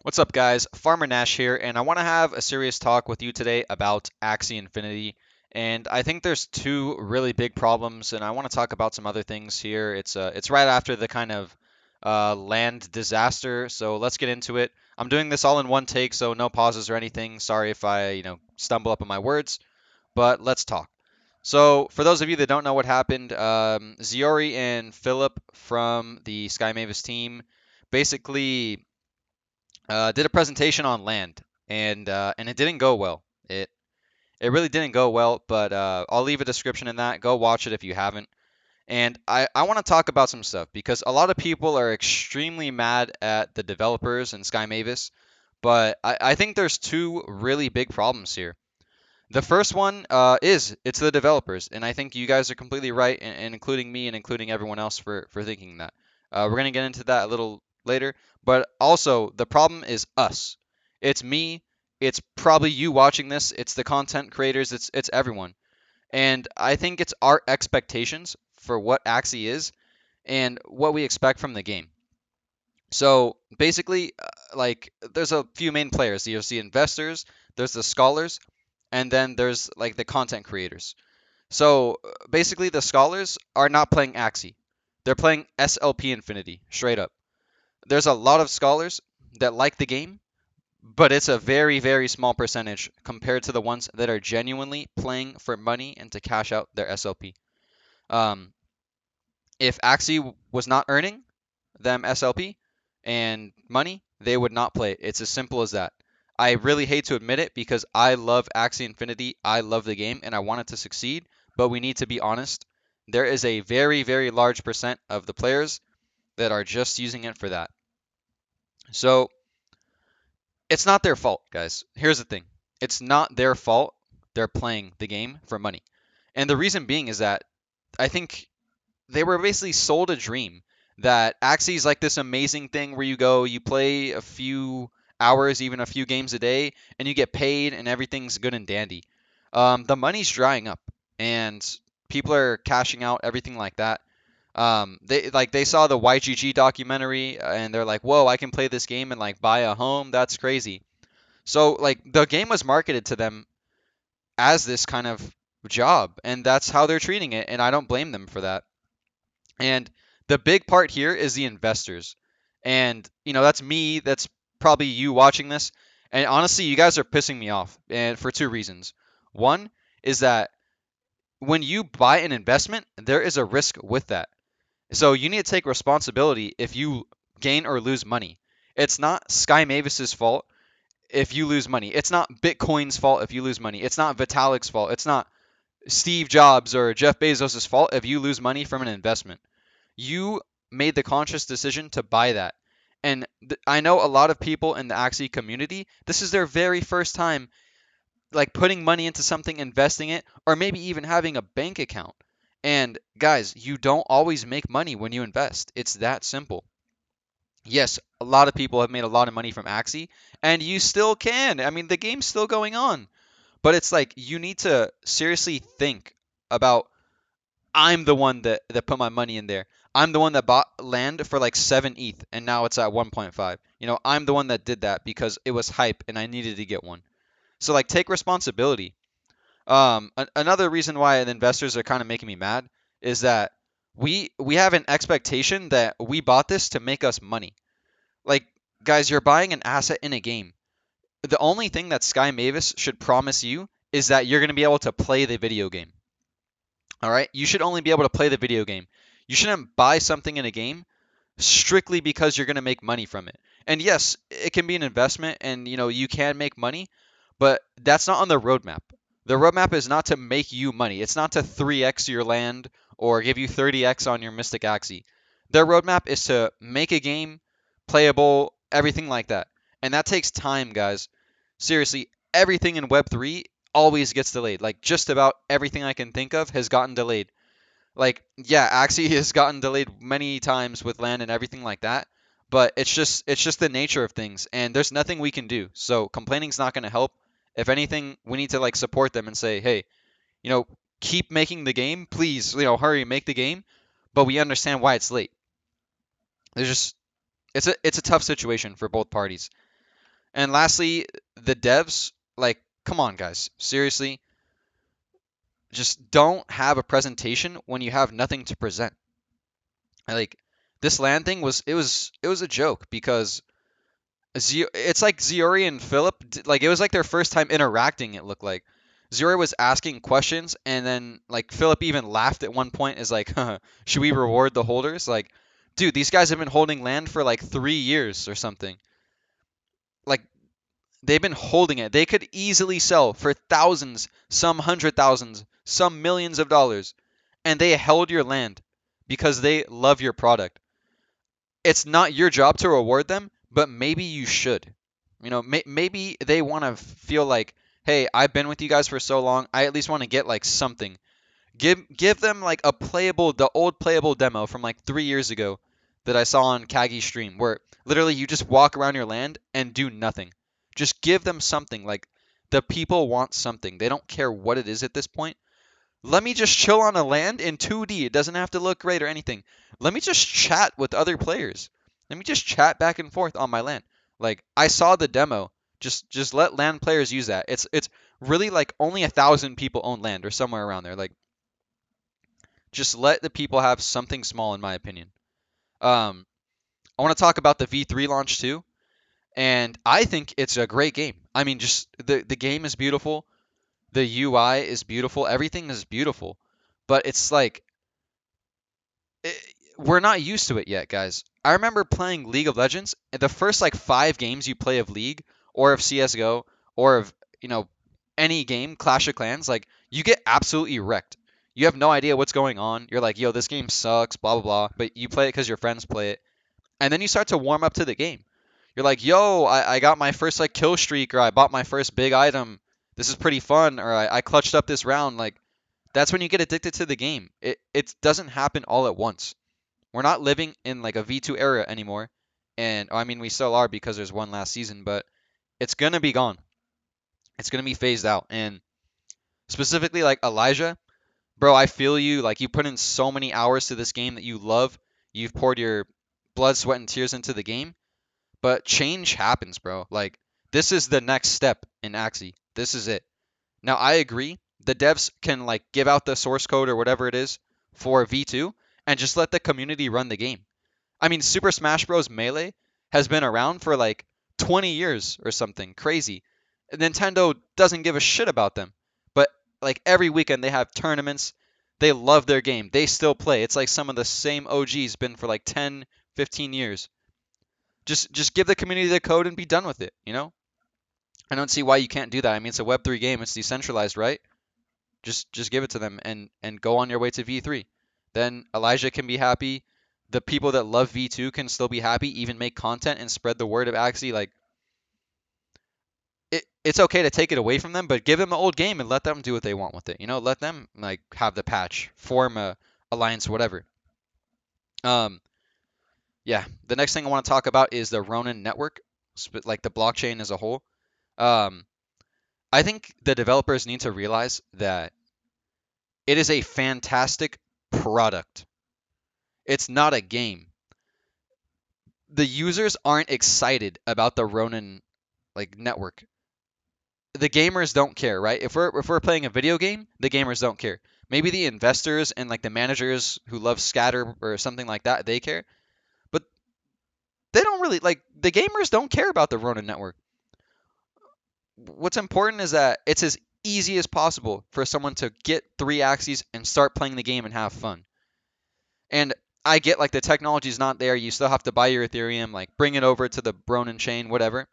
What's up, guys? Farmer Nash here, and I want to have a serious talk with you today about Axie Infinity. And I think there's two really big problems, and I want to talk about some other things here. It's right after the kind of land disaster, so let's get into it. I'm doing this all in one take, so no pauses or anything. Sorry if I, stumble up on my words, but let's talk. So, for those of you that don't know what happened, Ziori and Philip from the Sky Mavis team basically did a presentation on land, and it didn't go well. It really didn't go well, but I'll leave a description in that. Go watch it if you haven't. And I want to talk about some stuff because a lot of people are extremely mad at the developers and Sky Mavis, but I think there's two really big problems here. The first one is it's the developers, and I think you guys are completely right, and including me and including everyone else for thinking that. We're gonna get into that a little later, but also the problem is us. It's me. It's probably you watching this. It's the content creators. It's everyone, and I think it's our expectations for what Axie is and what we expect from the game. So basically, like there's a few main players. There's the investors, there's the scholars, and then there's like the content creators. So basically, the scholars are not playing Axie. They're playing SLP Infinity, straight up. There's a lot of scholars that like the game, but it's a very, very small percentage compared to the ones that are genuinely playing for money and to cash out their SLP. Um, if Axie was not earning them SLP and money, they would not play it. It's as simple as that. I really hate to admit it because I love Axie Infinity. I love the game and I want it to succeed, but we need to be honest. There is a very, very large percent of the players that are just using it for that. So it's not their fault, guys. Here's the thing. It's not their fault they're playing the game for money. And the reason being is that I think they were basically sold a dream that Axie is like this amazing thing where you go, you play a few hours, even a few games a day, and you get paid, and everything's good and dandy. The money's drying up, and people are cashing out, everything like that. They saw the YGG documentary, and they're like, "Whoa, I can play this game and like buy a home. That's crazy." So like the game was marketed to them as this kind of job, and that's how they're treating it, and I don't blame them for that. And the big part here is the investors. And, that's me, that's probably you watching this. And honestly, you guys are pissing me off, and for two reasons. One is that when you buy an investment, there is a risk with that. So you need to take responsibility if you gain or lose money. It's not Sky Mavis's fault if you lose money. It's not Bitcoin's fault if you lose money. It's not Vitalik's fault. It's not Steve Jobs or Jeff Bezos' fault if you lose money from an investment. You made the conscious decision to buy that. And I know a lot of people in the Axie community, this is their very first time like putting money into something, investing it, or maybe even having a bank account. And guys, you don't always make money when you invest. It's that simple. Yes, a lot of people have made a lot of money from Axie, and you still can. I mean, the game's still going on. But it's like you need to seriously think about I'm the one that put my money in there. I'm the one that bought land for like 7 ETH and now it's at 1.5. I'm the one that did that because it was hype and I needed to get one. So like take responsibility. Another reason why the investors are kind of making me mad is that we have an expectation that we bought this to make us money. Like guys, you're buying an asset in a game. The only thing that Sky Mavis should promise you is that you're going to be able to play the video game. All right? You should only be able to play the video game. You shouldn't buy something in a game strictly because you're going to make money from it. And yes, it can be an investment and you can make money, but that's not on the roadmap. The roadmap is not to make you money. It's not to 3x your land or give you 30x on your Mystic Axie. Their roadmap is to make a game playable, everything like that. And that takes time, guys. Seriously, everything in Web3 always gets delayed. Like just about everything I can think of has gotten delayed. Like, yeah, Axie has gotten delayed many times with land and everything like that, but it's just the nature of things, and there's nothing we can do. So complaining's not going to help. If anything, we need to like support them and say, hey, you know, keep making the game, please, hurry, make the game. But we understand why it's late. There's just it's a tough situation for both parties. And lastly, the devs, like, come on, guys, seriously, just don't have a presentation when you have nothing to present. Like, this land thing was a joke because it's like Ziori and Philip, like it was like their first time interacting. It looked like Ziori was asking questions, and then like Philip even laughed at one point, is like, should we reward the holders? Like, dude, these guys have been holding land for like 3 years or something. Like, they've been holding it. They could easily sell for thousands, some hundred thousands, some millions of dollars, and they held your land because they love your product. It's not your job to reward them, but maybe you should. Maybe they want to feel like, hey, I've been with you guys for so long. I at least want to get like something. Give them like the old playable demo from like 3 years ago that I saw on Kagi's stream, where literally you just walk around your land and do nothing. Just give them something. Like, the people want something. They don't care what it is at this point. Let me just chill on a land in 2D. It doesn't have to look great or anything. Let me just chat with other players. Let me just chat back and forth on my land. Like, I saw the demo. Just let land players use that. It's really like only 1,000 people own land or somewhere around there. Like, just let the people have something small, in my opinion. Um, I want to talk about the V3 launch too, and I think it's a great game. I mean, just the game is beautiful. The UI is beautiful. Everything is beautiful, but it's like it, we're not used to it yet, guys. I remember playing League of Legends, and the first like 5 games you play of League or of CS:GO or of any game, Clash of Clans, like, you get absolutely wrecked. You have no idea what's going on. You're like, yo, this game sucks, blah blah blah. But you play it because your friends play it, and then you start to warm up to the game. You're like, yo, I got my first like kill streak, or I bought my first big item. This is pretty fun, or I clutched up this round. Like, that's when you get addicted to the game. It doesn't happen all at once. We're not living in like a V2 era anymore. And I mean, we still are because there's one last season, but it's going to be gone. It's going to be phased out. And specifically like Elijah, bro, I feel you. Like, you put in so many hours to this game that you love. You've poured your blood, sweat, and tears into the game. But change happens, bro. Like, this is the next step in Axie. This is it. Now, I agree. The devs can like give out the source code or whatever it is for V2 and just let the community run the game. I mean, Super Smash Bros. Melee has been around for like 20 years or something crazy. Nintendo doesn't give a shit about them. But like every weekend they have tournaments. They love their game. They still play. It's like some of the same OGs been for like 10, 15 years. Just give the community the code and be done with it? I don't see why you can't do that. I mean, it's a Web3 game. It's decentralized, right? Just give it to them and go on your way to V3. Then Elijah can be happy. The people that love V2 can still be happy, even make content and spread the word of Axie. Like, it's okay to take it away from them, but give them the old game and let them do what they want with it. Let them like have the patch, form a alliance, whatever. Um, yeah. The next thing I want to talk about is the Ronin network, like the blockchain as a whole. Um, I think the developers need to realize that it is a fantastic product. It's not a game. The users aren't excited about the Ronin like network. The gamers don't care, right? If we're playing a video game, the gamers don't care. Maybe the investors and like the managers who love scatter or something like that, they care. But they don't really like the gamers don't care about the Ronin network. What's important is that it's as easy as possible for someone to get 3 Axies and start playing the game and have fun. And I get like the technology is not there. You still have to buy your Ethereum, like bring it over to the Ronin chain, whatever.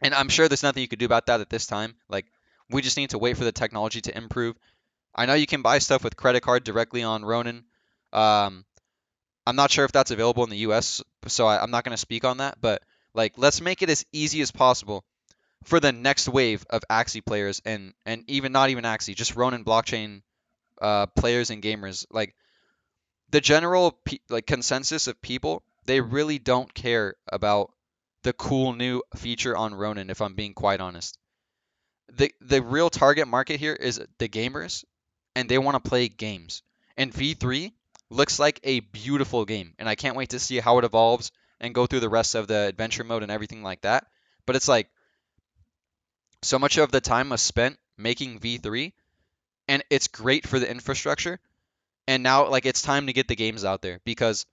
And I'm sure there's nothing you could do about that at this time. Like, we just need to wait for the technology to improve. I know you can buy stuff with credit card directly on Ronin. Um, I'm not sure if that's available in the US, so I'm not going to speak on that. But like, let's make it as easy as possible for the next wave of Axie players and even not even Axie, just Ronin blockchain players and gamers. Like, the general like consensus of people, they really don't care about the cool new feature on Ronin, if I'm being quite honest. The real target market here is the gamers, and they want to play games. And V3 looks like a beautiful game, and I can't wait to see how it evolves and go through the rest of the adventure mode and everything like that. But it's like so much of the time was spent making V3, and it's great for the infrastructure. And now like it's time to get the games out there because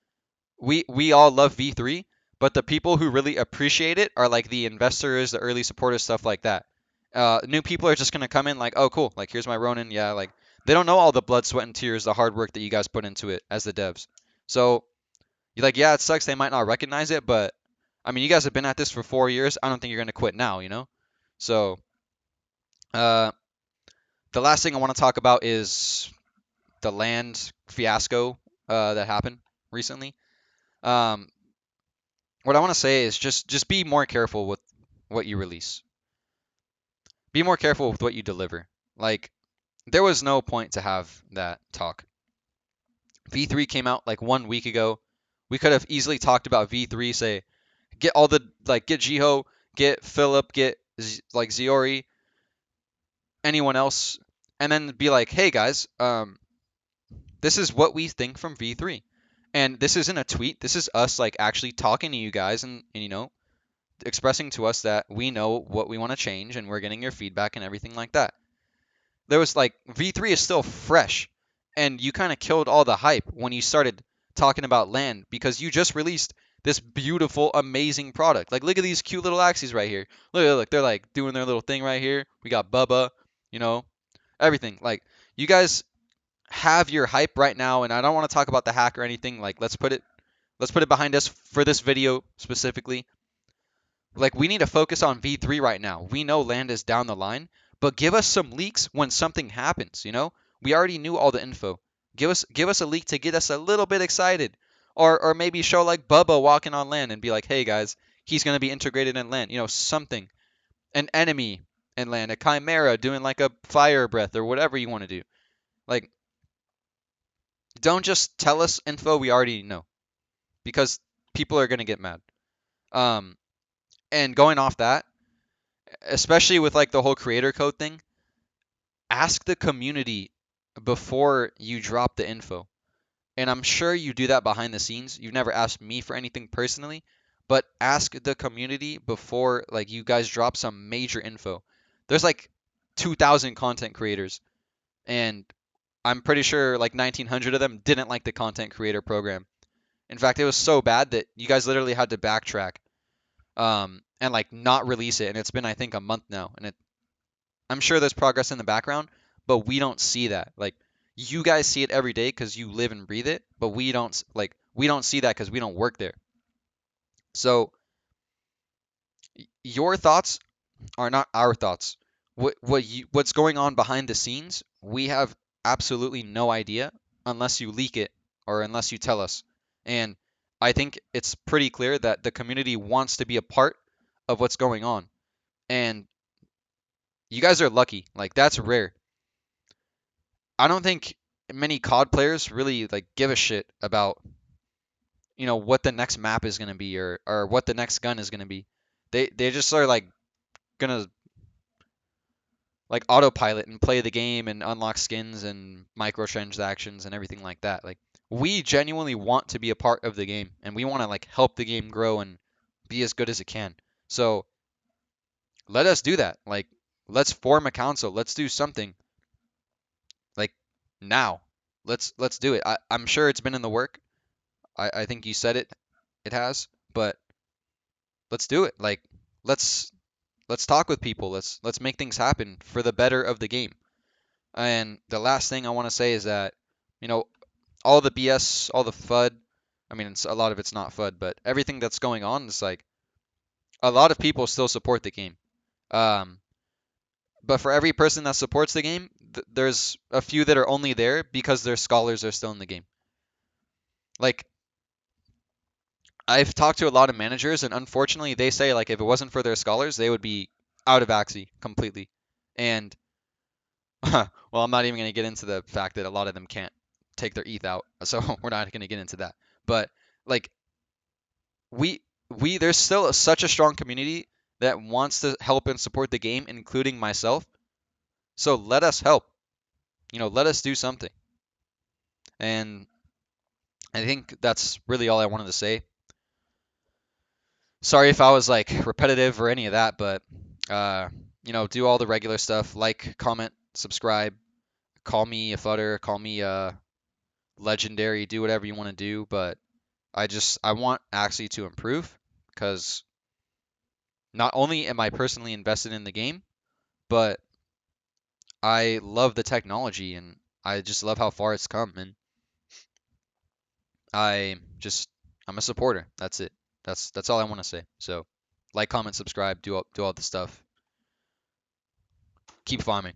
we all love V3, but the people who really appreciate it are like the investors, the early supporters, stuff like that. New people are just gonna come in like, oh cool, like here's my Ronin, yeah, like they don't know all the blood, sweat, and tears, the hard work that you guys put into it as the devs. So you're like, yeah, it sucks they might not recognize it, but I mean, you guys have been at this for 4 years. I don't think you're gonna quit now, you know. So uh, the last thing I want to talk about is the land fiasco that happened recently. Um, what I want to say is just be more careful with what you release. Be more careful with what you deliver. Like there was no point to have that talk. V3 came out like 1 week ago. We could have easily talked about V3. Say get all the like get Jiho, get Philip, get like Ziori, anyone else, and then be like, hey guys, this is what we think from V3. And this isn't a tweet. This is us like actually talking to you guys and you know expressing to us that we know what we want to change and we're getting your feedback and everything like that. There was like V3 is still fresh, and you kind of killed all the hype when you started talking about land because you just released this beautiful, amazing product. Like, look at these cute little Axies right here. Look, they're like doing their little thing right here. We got Bubba, you know, everything. Like, you guys have your hype right now, and I don't want to talk about the hack or anything. Like, let's put it behind us for this video specifically. Like we need to focus on V3 right now. We know land is down the line, but give us some leaks when something happens, you know? We already knew all the info. Give us a leak to get us a little bit excited. Or maybe show like Bubba walking on land and be like, "Hey guys, he's going to be integrated in land." You know, something. An enemy in land, a chimera doing like a fire breath or whatever you want to do. Like don't just tell us info we already know because people are going to get mad. Um and going off that, especially with like the whole creator code thing, ask the community before you drop the info. And I'm sure you do that behind the scenes. You've never asked me for anything personally, but ask the community before like you guys drop some major info. There's like 2,000 content creators, and I'm pretty sure like 1,900 of them didn't like the content creator program. In fact, it was so bad that you guys literally had to backtrack and like not release it. And it's been I think a month now, and I'm sure there's progress in the background, but we don't see that. Like you guys see it every day because you live and breathe it, but we don't see that because we don't work there. So your thoughts are not our thoughts. What's going on behind the scenes, we have absolutely no idea unless you leak it or unless you tell us. And I think it's pretty clear that the community wants to be a part of what's going on. And you guys are lucky. Like that's rare. I don't think many COD players really like give a shit about what the next map is gonna be or what the next gun is gonna be. They just are like gonna like autopilot and play the game and unlock skins and microtransactions and everything like that. Like we genuinely want to be a part of the game and we want to like help the game grow and be as good as it can. So let us do that. Like let's form a council. Let's do something like now. Let's do it. I'm sure it's been in the work. I think you said it has, but let's do it. Like let's let's talk with people. Let's make things happen for the better of the game. And the last thing I want to say is that you know all the BS, all the FUD. I mean, a lot of it's not FUD, but everything that's going on is like a lot of people still support the game. Um, but for every person that supports the game, there's a few that are only there because their scholars are still in the game. Like I've talked to a lot of managers, and unfortunately, they say like if it wasn't for their scholars, they would be out of Axie completely. And well, I'm not even going to get into the fact that a lot of them can't take their ETH out, so we're not going to get into that. But like we there's still such a strong community that wants to help and support the game, including myself. So let us help. Let us do something. And I think that's really all I wanted to say. Sorry if I was like repetitive or any of that, but uh, do all the regular stuff, like, comment, subscribe, call me a futter, call me legendary, do whatever you want to do, but I want Axie to improve because not only am I personally invested in the game, but I love the technology and I just love how far it's come, and I just I'm a supporter. That's it. That's all I want to say. So like, comment, subscribe, do all the stuff. Keep farming.